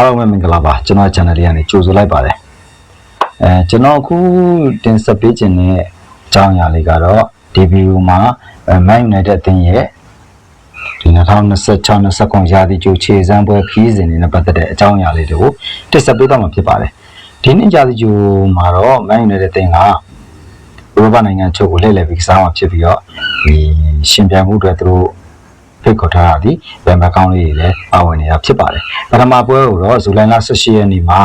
အားလုံးပဲမင်္ဂလာပါကျွန်တော် channel လေးကနေကြိုဆိုလိုက်ပါတယ်ကျွန်တော်အခုတင်ဆက်ပေးခြင်းတဲ့အကြောင်းအရာလေးကတော့ ဒီဗီဒီယိုမှာ Man United အသင်းရဲ့ဒီ2026-29ရာသီကြိုခြေစမ်းပွဲခရီးစဉ်တွေနဲ့ပတ်သက်တဲ့အကြောင်းအရာလေးတွေကိုတင်ဆက်ပေးတော့မှာဖြစ်ပါတယ်ဒီနေ့ရာသီကြိုမှာတော့ Man United အသင်းကဥရောပနိုင်ငံချုပ်ကိုလှည့်လည်ပြီးကစားမှာဖြစ်ပြီးတော့ဒီရှင်ပြိုင်မှုတွေသူတို့ဖိတ်ခေါ်ထားတာဒီဗန်ဘက်ကောင်းလေးတွေလည်းပါဝင်နေတာဖြစ်ပါတယ်ပထမပွဲကိုတော့ဇူလိုင်လ18ရက်နေ့မှာ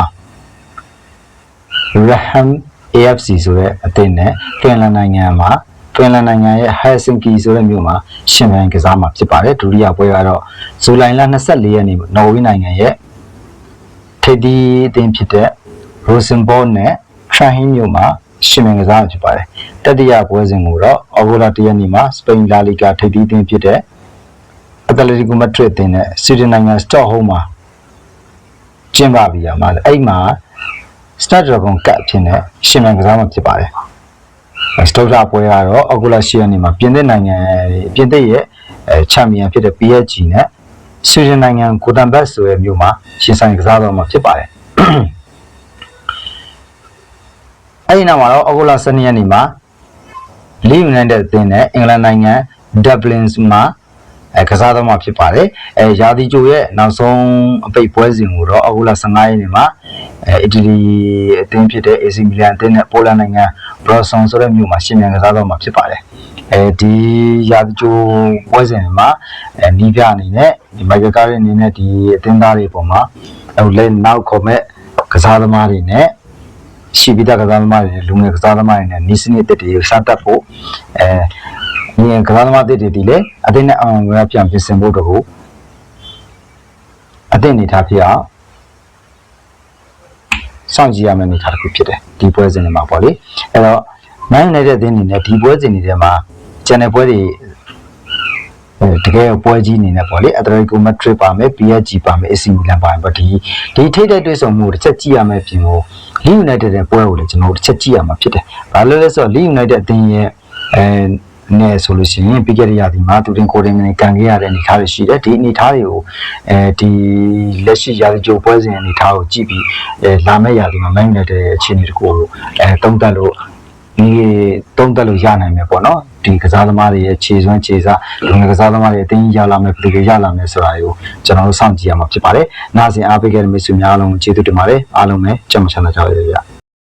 Raham AFC ဆိုတဲ့အသင်းနဲ့ဖင်လန်နိုင်ငံရဲ့ Helsinki ဆိုတဲ့မြို့မှာရှင်ပြိုင်ကစားမှာဖြစ်ပါတယ်ဒုတိယပွဲကတော့ဇူလိုင်လ24ရက်နေ့နော်ဝေးနိုင်ငံရဲ့ထိပ်သီးအသင်းဖြစ်တဲ့ Rosenborg နဲ့ Trondheim မြို့မှာရှင်ပြိုင်ကစားမှာဖြစ်ပါတယ်တတိယပွဲစဉ်ကိုတော့အော်ဂိုလာ1ရက်နေ့မှာစပိန်လာလီဂါထိပ်သီးအသင်းဖြစ်တဲ့Atletico Madrid အသင်းနဲ့ဆွီဒင်နိုင်ငံစတော့ဟုမ်းမှာကျင်းပပြီးရမှာအဲ့မှာ Stade Dragon Cup ဖြစ်နေရှင်ပြိုင်ကစားမှာဖြစ်ပါတယ်စတုတ်တာပွဲကတော့အော်ဂိုလာ10ရက်နေ့မှာပြင်သစ်ရဲ့ချန်ပီယံဖြစ်တဲ့ PSG နဲ့ဆွီဒင်နိုင်ငံဂိုတန်ဘတ်ဆိုတဲ့မြို့မှာရှင်ဆိုင်ကစားတော့မှာဖြစ်ပါတယ်အဲ့ဒီနောက်မှာတော့အော်ဂိုလာ12ရက်နေ့မှာ Leeds United အသင်းနဲ့အင်္ဂလန်နိုင်ငံ Dublin မှာကစားတော့မှာဖြစ်ပါတယ်ရာသီကြိုရဲ့နောက်ဆုံးအပိတ်ပွဲစဉ်ကိုတော့အော်ဂိုလာ15ရက်နေ့မှာအီတလီအသင်းဖြစ်တဲ့ AC Milan အသင်းနဲ့ပိုလန်နိုင်ငံ Brosson ဆိုတဲ့မြို့မှာရှင်ပြိုင်ကစားတော့မှာဖြစ်ပါတယ်ဒီရာသီကြိုပွဲစဉ်မှာနီးပြအနေနဲ့ဒီမိုက်ကယ်ကားရဲ့အနေနဲ့ဒီအသင်းသားတွေပုံမှာလဲနောက်ခေါ်မဲ့ကစားသမားတွေနဲ့ရှိပြီးသားကစားသမားတွေလူငယ်ကစားသမားတွေနဲ့နီးစနစ်တစ်တွေစတက်ဖို့ဒီကစားသမားတွေဒီလေအသင်းနဲ့အောင်ရပြန်ပြင်ဆင်ဖို့တော့ကိုအသင်းနေထားဖြစ်အောင်စောင့်ကြည့်ရမယ့်အနေအထားတစ်ခုဖြစ်တယ်ဒီပွဲစဉ်တွေမှာပေါ့လေအဲ့တော့ Man United အသင်းအနေနဲ့ဒီပွဲစဉ်တွေထဲမှာ channel ပွဲတွေတကယ်ပွဲကြီးအနေနဲ့ပေါ့လေ Atletico Madrid ပါမယ် PSG ပါမယ် AC Milan ပါမယ်ပေါ့ဒီထိပ်တဲ့တွေ့ဆုံမှုတစ်ချက်ကြည့်ရမယ့်ပြင်ကို Leeds United ရဲ့ပွဲကိုလည်းကျွန်တော်တို့တစ်ချက်ကြည့်ရမှာဖြစ်တယ်ဘာလို့လဲဆိုတော့ Leeds United အသင်းရဲ့နဲ့ဆိုလို့ရှိရင်ပြီးခဲ့တဲ့ရာသီမှာသူတင်ကိုယ်တင်ကနေကန်ခဲ့ရတဲ့အနေအထားတွေရှိတယ်ဒီအနေအထားတွေကိုဒီလက်ရှိရာသီကြိုပွဲစဉ်အနေအထားကိုကြည့်ပြီးလာမယ့်ရာသီမှာ Man United ရဲ့အခြေအနေတကူတုံးတက်လို့ရနိုင်မယ်ပေါ့နော်ဒီကစားသမားတွေရဲ့ခြေစွမ်းခြေစားလူငယ်ကစားသမားတွေအသိရလာမယ်ဘယ်လိုရလာမယ်ဆိုတာကိုကျွန်တော်တို့စောင့်ကြည့်ရမှာဖြစ်ပါတယ်နားဆင်အားပေးခဲ့တဲ့မိတ်ဆွေများအားလုံးကျေးဇူးတင်ပါတယ်အားလုံးပဲကြံ့ချမ်းသာကြပါစေဗျာ